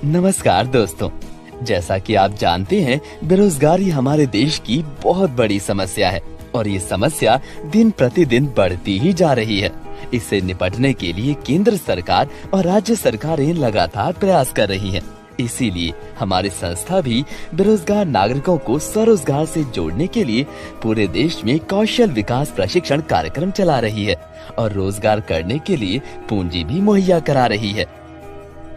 नमस्कार दोस्तों, जैसा कि आप जानते हैं, बेरोजगारी हमारे देश की बहुत बड़ी समस्या है और ये समस्या दिन प्रतिदिन बढ़ती ही जा रही है। इससे निपटने के लिए केंद्र सरकार और राज्य सरकारें लगातार प्रयास कर रही हैं। इसीलिए हमारी संस्था भी बेरोजगार नागरिकों को स्वरोजगार से जोड़ने के लिए पूरे देश में कौशल विकास प्रशिक्षण कार्यक्रम चला रही है और रोजगार करने के लिए पूंजी भी मुहैया करा रही है।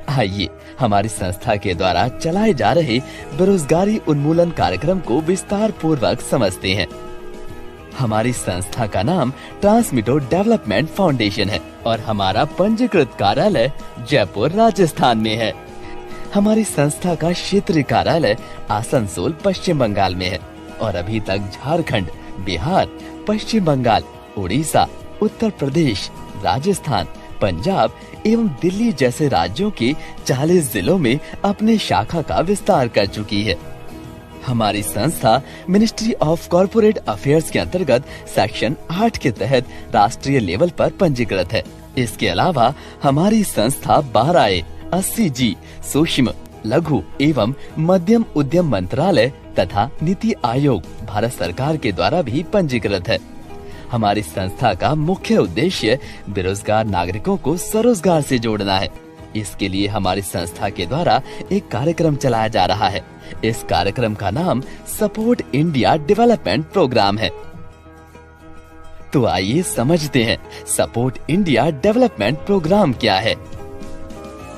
आइए हमारी संस्था के द्वारा चलाए जा रहे बेरोजगारी उन्मूलन कार्यक्रम को विस्तार पूर्वक समझते हैं। हमारी संस्था का नाम ट्रांसमिटो डेवलपमेंट फाउंडेशन है और हमारा पंजीकृत कार्यालय जयपुर राजस्थान में है। हमारी संस्था का क्षेत्रीय कार्यालय आसनसोल पश्चिम बंगाल में है और अभी तक झारखंड, बिहार, पश्चिम बंगाल, उड़ीसा, उत्तर प्रदेश, राजस्थान, पंजाब एवं दिल्ली जैसे राज्यों के 40 जिलों में अपने शाखा का विस्तार कर चुकी है। हमारी संस्था मिनिस्ट्री ऑफ कॉर्पोरेट अफेयर्स के अंतर्गत सेक्शन 8 के तहत राष्ट्रीय लेवल पर पंजीकृत है। इसके अलावा हमारी संस्था 12A 80G सूक्ष्म, लघु एवं मध्यम उद्यम मंत्रालय तथा नीति आयोग भारत सरकार के द्वारा भी पंजीकृत है। हमारी संस्था का मुख्य उद्देश्य बेरोजगार नागरिकों को स्वरोजगार से जोड़ना है। इसके लिए हमारी संस्था के द्वारा एक कार्यक्रम चलाया जा रहा है। इस कार्यक्रम का नाम सपोर्ट इंडिया डेवलपमेंट प्रोग्राम है। तो आइए समझते हैं सपोर्ट इंडिया डेवलपमेंट प्रोग्राम क्या है।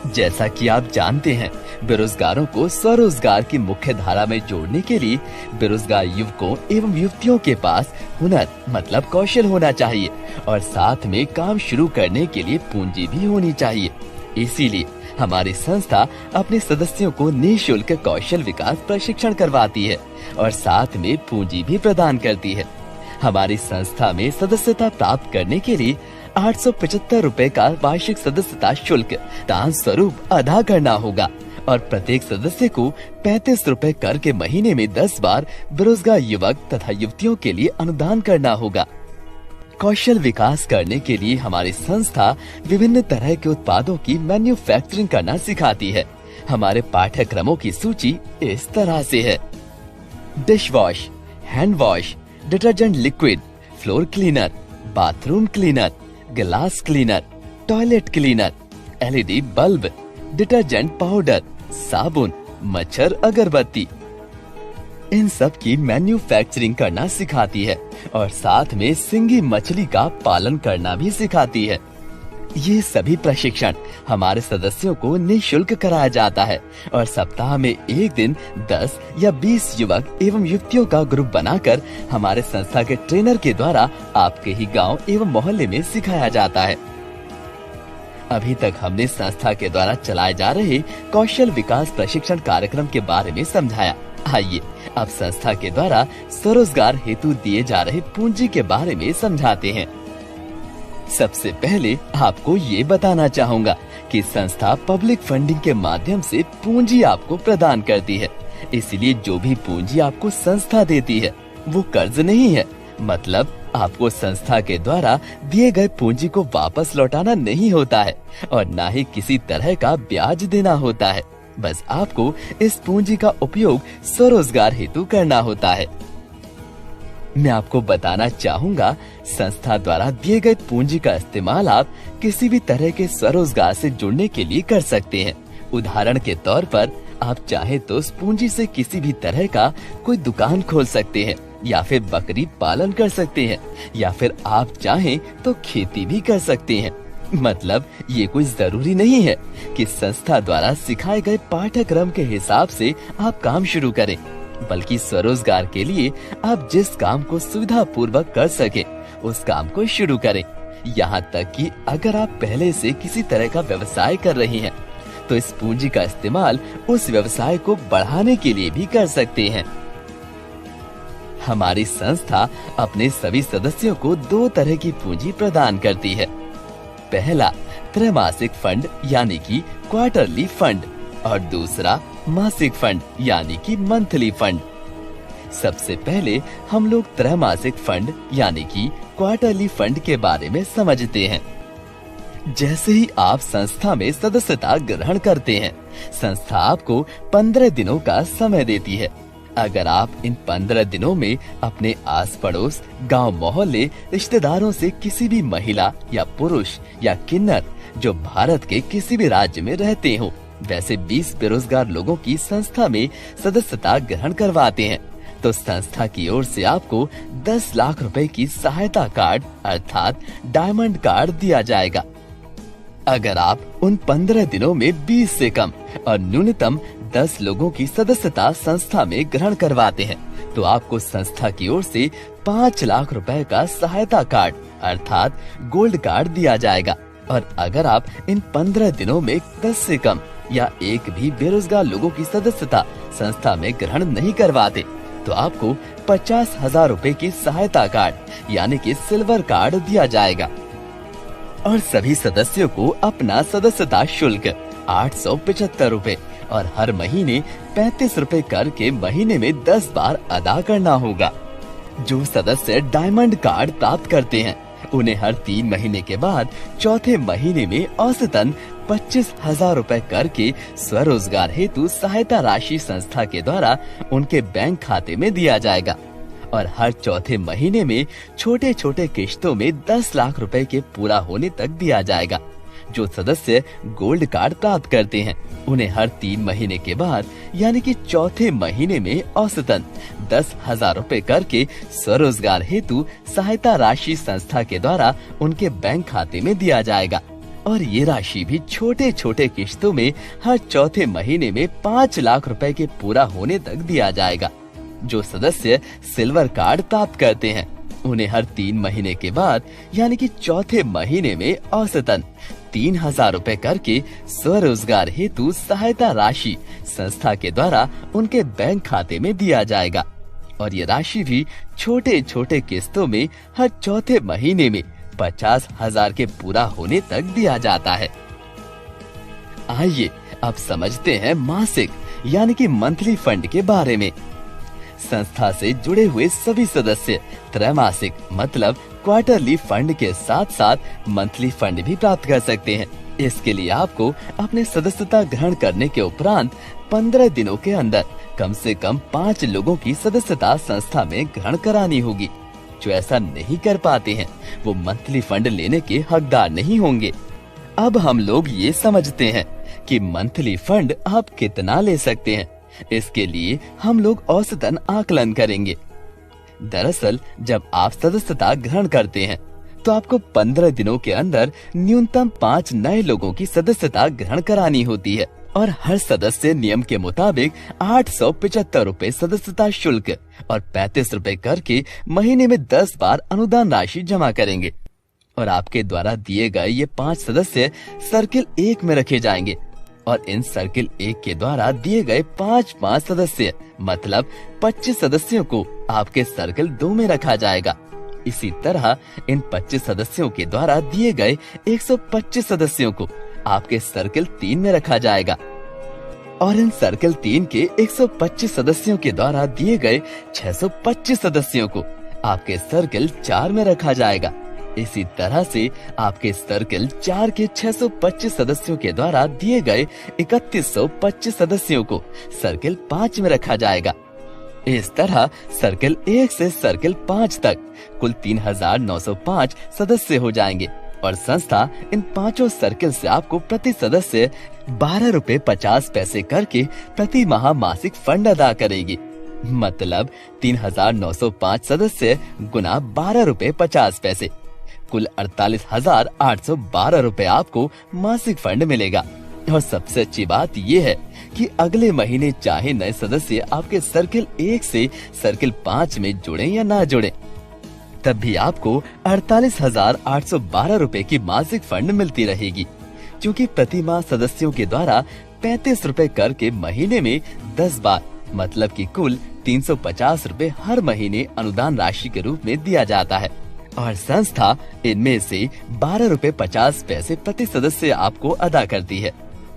जैसा कि आप जानते हैं, बेरोजगारों को स्वरोजगार की मुख्य धारा में जोड़ने के लिए बेरोजगार युवकों एवं युवतियों के पास हुनर मतलब कौशल होना चाहिए और साथ में काम शुरू करने के लिए पूंजी भी होनी चाहिए। इसीलिए हमारी संस्था अपने सदस्यों को निःशुल्क कौशल विकास प्रशिक्षण करवाती है और साथ में पूंजी भी प्रदान करती है। हमारी संस्था में सदस्यता प्राप्त करने के लिए 875 रुपए का वार्षिक सदस्यता शुल्क दान स्वरूप अदा करना होगा और प्रत्येक सदस्य को 35 रुपए कर के महीने में 10 बार बेरोजगार युवक तथा युवतियों के लिए अनुदान करना होगा। कौशल विकास करने के लिए हमारी संस्था विभिन्न तरह के उत्पादों की मैन्युफैक्चरिंग करना सिखाती है। हमारे पाठ्यक्रमों की सूची इस तरह से है: dish wash, hand wash, detergent liquid, floor cleaner, bathroom cleaner, glass cleaner, toilet cleaner, LED bulb, detergent powder, साबुन, मच्छर अगरबत्ती, इन सब की मैन्युफैक्चरिंग करना सिखाती है और साथ में सिंगी मछली का पालन करना भी सिखाती है। ये सभी प्रशिक्षण हमारे सदस्यों को निःशुल्क कराया जाता है और सप्ताह में एक दिन 10 या 20 युवक एवं युवतियों का ग्रुप बनाकर हमारे संस्था के ट्रेनर के द्वारा आपके ही गांव एवं मोहल्ले में सिखाया जाता है। अभी तक हमने संस्था के द्वारा चलाए जा रहे कौशल विकास प्रशिक्षण कार्यक्रम के बारे में समझाया। आइए अब संस्था के द्वारा स्वरोजगार हेतु दिए जा रहे पूंजी के बारे में समझाते हैं। सबसे पहले आपको ये बताना चाहूँगा कि संस्था पब्लिक फंडिंग के माध्यम से पूंजी आपको प्रदान करती है। इसलिए जो भी पूंजी आपको संस्था देती है वो कर्ज नहीं है। मतलब आपको संस्था के द्वारा दिए गए पूंजी को वापस लौटाना नहीं होता है और न ही किसी तरह का ब्याज देना होता है। बस आपको इस पूंजी का उपयोग स्वरोजगार हेतु करना होता है। मैं आपको बताना चाहूँगा, संस्था द्वारा दिए गए पूंजी का इस्तेमाल आप किसी भी तरह के स्वरोजगार से जुड़ने के लिए कर सकते हैं। उदाहरण के तौर पर आप चाहे तो उस पूंजी से किसी भी तरह का कोई दुकान खोल सकते हैं या फिर बकरी पालन कर सकते हैं या फिर आप चाहें तो खेती भी कर सकते हैं। मतलब ये कोई जरूरी नहीं है कि संस्था द्वारा सिखाए गए पाठ्यक्रम के हिसाब से आप काम शुरू करें, बल्कि स्वरोजगार के लिए आप जिस काम को सुविधा पूर्वक कर सके उस काम को शुरू करें। यहाँ तक कि अगर आप पहले से किसी तरह का व्यवसाय कर रही हैं, तो इस पूंजी का इस्तेमाल उस व्यवसाय को बढ़ाने के लिए भी कर सकते हैं। हमारी संस्था अपने सभी सदस्यों को 2 तरह की पूंजी प्रदान करती है। पहला त्रैमासिक फंड यानी कि क्वार्टरली फंड और दूसरा मासिक फंड यानी कि मंथली फंड। सबसे पहले हम लोग त्रैमासिक फंड यानी कि क्वार्टरली फंड के बारे में समझते हैं। जैसे ही आप संस्था में सदस्यता ग्रहण करते हैं, संस्था आपको 15 दिनों का समय देती है। अगर आप इन 15 दिनों में अपने आस पड़ोस, गांव, मोहल्ले, रिश्तेदारों से किसी भी महिला या पुरुष या किन्नर जो भारत के किसी भी राज्य में रहते हो, वैसे 20 बेरोजगार लोगों की संस्था में सदस्यता ग्रहण करवाते हैं, तो संस्था की ओर से आपको 10 लाख रुपए की सहायता कार्ड अर्थात डायमंड कार्ड दिया जाएगा। अगर आप उन 15 दिनों में 20 से कम और न्यूनतम 10 लोगों की सदस्यता संस्था में ग्रहण करवाते हैं, तो आपको संस्था की ओर से 5 लाख रुपए का सहायता कार्ड अर्थात गोल्ड कार्ड दिया जाएगा। और अगर आप इन 15 दिनों में 10 से कम या एक भी बेरोजगार लोगों की सदस्यता संस्था में ग्रहण नहीं करवाते, तो आपको 50,000 रुपए की सहायता कार्ड यानी कि सिल्वर कार्ड दिया जाएगा। और सभी सदस्यों को अपना सदस्यता शुल्क 875 रुपए और हर महीने 35 रुपए करके महीने में 10 बार अदा करना होगा। जो सदस्य डायमंड कार्ड प्राप्त करते हैं, उन्हें हर 3 महीने के बाद चौथे महीने में औसतन 25,000 रुपए करके स्वरोजगार हेतु सहायता राशि संस्था के द्वारा उनके बैंक खाते में दिया जाएगा। और हर चौथे महीने में छोटे छोटे किश्तों में 10 लाख रुपए के पूरा होने तक दिया जाएगा। जो सदस्य गोल्ड कार्ड प्राप्त करते हैं, उन्हें हर 3 महीने के बाद यानी कि चौथे महीने में औसतन 10,000 रुपए करके स्वरोजगार हेतु सहायता राशि संस्था के द्वारा उनके बैंक खाते में दिया जाएगा। और ये राशि भी छोटे छोटे किश्तों में हर चौथे महीने में 5 लाख रुपए के पूरा होने तक दिया जाएगा। जो सदस्य सिल्वर कार्ड प्राप्त करते हैं, उन्हें हर 3 महीने के बाद यानी कि चौथे महीने में औसतन 3,000 रुपए करके स्वरोजगार हेतु सहायता राशि संस्था के द्वारा उनके बैंक खाते में दिया जाएगा। और ये राशि भी छोटे छोटे किस्तों में हर चौथे महीने में 50,000 के पूरा होने तक दिया जाता है। आइए अब समझते हैं मासिक यानी कि मंथली फंड के बारे में। संस्था से जुड़े हुए सभी सदस्य त्रैमासिक मतलब क्वार्टरली फंड के साथ साथ मंथली फंड भी प्राप्त कर सकते हैं। इसके लिए आपको अपने सदस्यता ग्रहण करने के उपरांत 15 दिनों के अंदर कम से कम 5 लोगों की सदस्यता संस्था में ग्रहण करानी होगी। जो ऐसा नहीं कर पाते हैं, वो मंथली फंड लेने के हकदार नहीं होंगे। अब हम लोग ये समझते हैं कि मंथली फंड आप कितना ले सकते हैं। इसके लिए हम लोग औसतन आकलन करेंगे। दरअसल जब आप सदस्यता ग्रहण करते हैं, तो आपको 15 दिनों के अंदर न्यूनतम 5 नए लोगों की सदस्यता ग्रहण करानी होती है। और हर सदस्य नियम के मुताबिक 875 रुपए सदस्यता शुल्क और 35 रुपए करके महीने में 10 बार अनुदान राशि जमा करेंगे। और आपके द्वारा दिए गए ये 5 सदस्य सर्किल 1 में रखे जाएंगे। और इन सर्किल 1 के द्वारा दिए गए 5 सदस्य मतलब 25 सदस्यों को आपके सर्किल 2 में रखा जाएगा। इसी तरह इन 25 सदस्यों के द्वारा दिए गए 125 सदस्यों को आपके सर्किल 3 में रखा जाएगा। और इन सर्किल 3 के 125 सदस्यों के द्वारा दिए गए 625 सदस्यों को आपके सर्किल 4 में रखा जाएगा। इसी तरह से आपके सर्किल 4 के 625 सदस्यों के द्वारा दिए गए 3125 सदस्यों को सर्किल 5 में रखा जाएगा। इस तरह सर्किल 1 से सर्किल 5 तक कुल 3,905 सदस्य हो जाएंगे। और संस्था इन 5 सर्किल से आपको प्रति सदस्य 12 रुपए 50 पैसे करके प्रति माह मासिक फंड अदा करेगी। मतलब 3,905 सदस्य गुना 12 रुपए 50 पैसे, कुल 48,812 रुपए आपको मासिक फंड मिलेगा। और सबसे अच्छी बात ये है कि अगले महीने चाहे नए सदस्य आपके सर्किल 1 से सर्किल 5 में जुड़े या ना जुड़े, तब भी आपको 48,812 रुपए की मासिक फंड मिलती रहेगी। क्योंकि प्रति माह सदस्यों के द्वारा 35 रुपए करके महीने में 10 बार मतलब कि कुल 350 रुपए हर महीने अनुदान राशि के रूप में दिया जाता है। और संस्था इनमें से 12 रुपए 50 पैसे प्रति सदस्य आपको अदा करती है।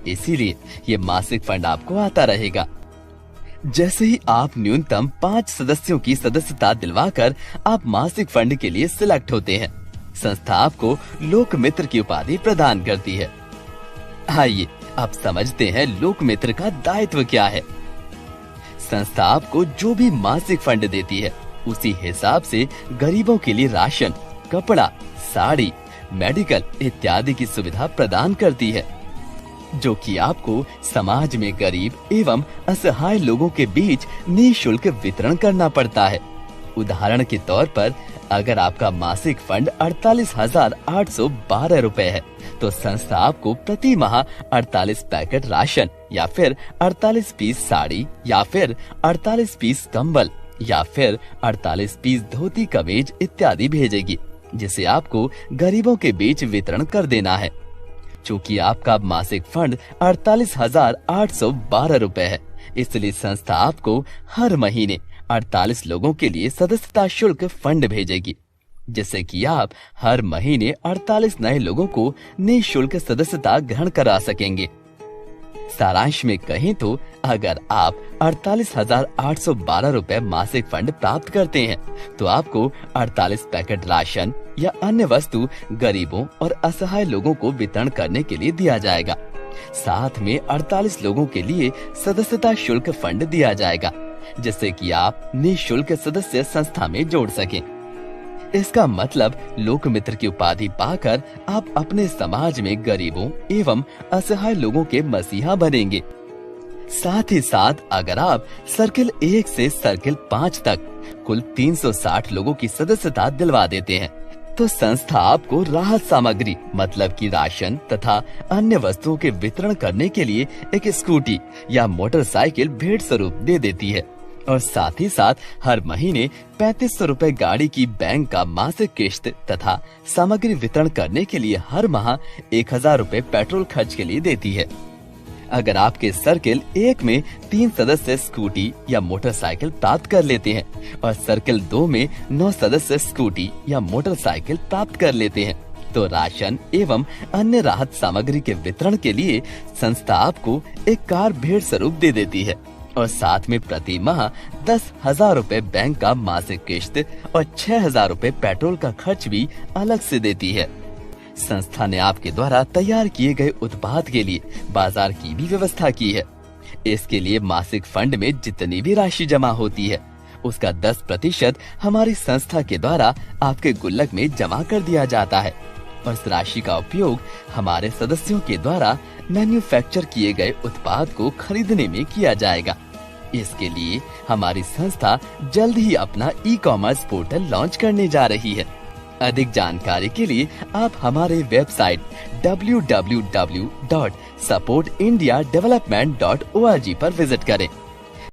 इसीलिए ये मासिक फंड आपको आता रहेगा। जैसे ही आप न्यूनतम 5 सदस्यों की सदस्यता दिलवाकर आप मासिक फंड के लिए सिलेक्ट होते हैं, संस्था आपको लोक मित्र की उपाधि प्रदान करती है। आइए अब समझते हैं लोक मित्र का दायित्व क्या है। संस्था आपको जो भी मासिक फंड देती है उसी हिसाब से गरीबों के लिए राशन, कपड़ा, साड़ी, मेडिकल इत्यादि की सुविधा प्रदान करती है, जो कि आपको समाज में गरीब एवं असहाय लोगों के बीच निःशुल्क वितरण करना पड़ता है। उदाहरण के तौर पर अगर आपका मासिक फंड 48,812 रुपए है तो संस्था आपको प्रति माह 48 पैकेट राशन या फिर 48 पीस साड़ी या फिर 48 पीस कंबल या फिर 48 पीस धोती कमीज इत्यादि भेजेगी, जिसे आपको गरीबों के बीच वितरण कर देना है। चूँकि आपका मासिक फंड 48,812 रुपए है, इसलिए संस्था आपको हर महीने 48 लोगों के लिए सदस्यता शुल्क फंड भेजेगी, जिससे कि आप हर महीने 48 नए लोगों को निःशुल्क सदस्यता ग्रहण करा सकेंगे। सारांश में कहें तो अगर आप 48,812 रुपए मासिक फंड प्राप्त करते हैं तो आपको 48 पैकेट राशन या अन्य वस्तु गरीबों और असहाय लोगों को वितरण करने के लिए दिया जाएगा। साथ में 48 लोगों के लिए सदस्यता शुल्क फंड दिया जाएगा, जिससे कि आप निःशुल्क सदस्य संस्था में जोड़ सकें। इसका मतलब लोक मित्र की उपाधि पाकर आप अपने समाज में गरीबों एवं असहाय लोगों के मसीहा बनेंगे। साथ ही साथ अगर आप सर्किल 1 से सर्किल 5 तक कुल 360 लोगों की सदस्यता दिलवा देते हैं तो संस्था आपको राहत सामग्री मतलब कि राशन तथा अन्य वस्तुओं के वितरण करने के लिए एक स्कूटी या मोटरसाइकिल भेंट स्वरूप दे देती है। और साथ ही साथ हर महीने 3500 रुपए गाड़ी की बैंक का मासिक किश्त तथा सामग्री वितरण करने के लिए हर माह 1000 रुपए पेट्रोल खर्च के लिए देती है। अगर आपके सर्किल 1 में 3 सदस्य स्कूटी या मोटरसाइकिल प्राप्त कर लेते हैं और सर्किल 2 में 9 सदस्य स्कूटी या मोटरसाइकिल प्राप्त कर लेते हैं तो राशन एवं अन्य राहत सामग्री के वितरण के लिए संस्था आपको एक कार भेंट स्वरूप दे देती है और साथ में प्रति माह 10,000 रुपए बैंक का मासिक किश्त और 6,000 रुपए पेट्रोल का खर्च भी अलग से देती है। संस्था ने आपके द्वारा तैयार किए गए उत्पाद के लिए बाजार की भी व्यवस्था की है। इसके लिए मासिक फंड में जितनी भी राशि जमा होती है उसका 10% हमारी संस्था के द्वारा आपके गुल्लक में जमा कर दिया जाता है और इस राशि का उपयोग हमारे सदस्यों के द्वारा मैन्युफैक्चर किए गए उत्पाद को खरीदने में किया जाएगा। इसके लिए हमारी संस्था जल्द ही अपना ई-कॉमर्स पोर्टल लॉन्च करने जा रही है। अधिक जानकारी के लिए आप हमारे वेबसाइट www.supportindiadevelopment.org पर विजिट करें।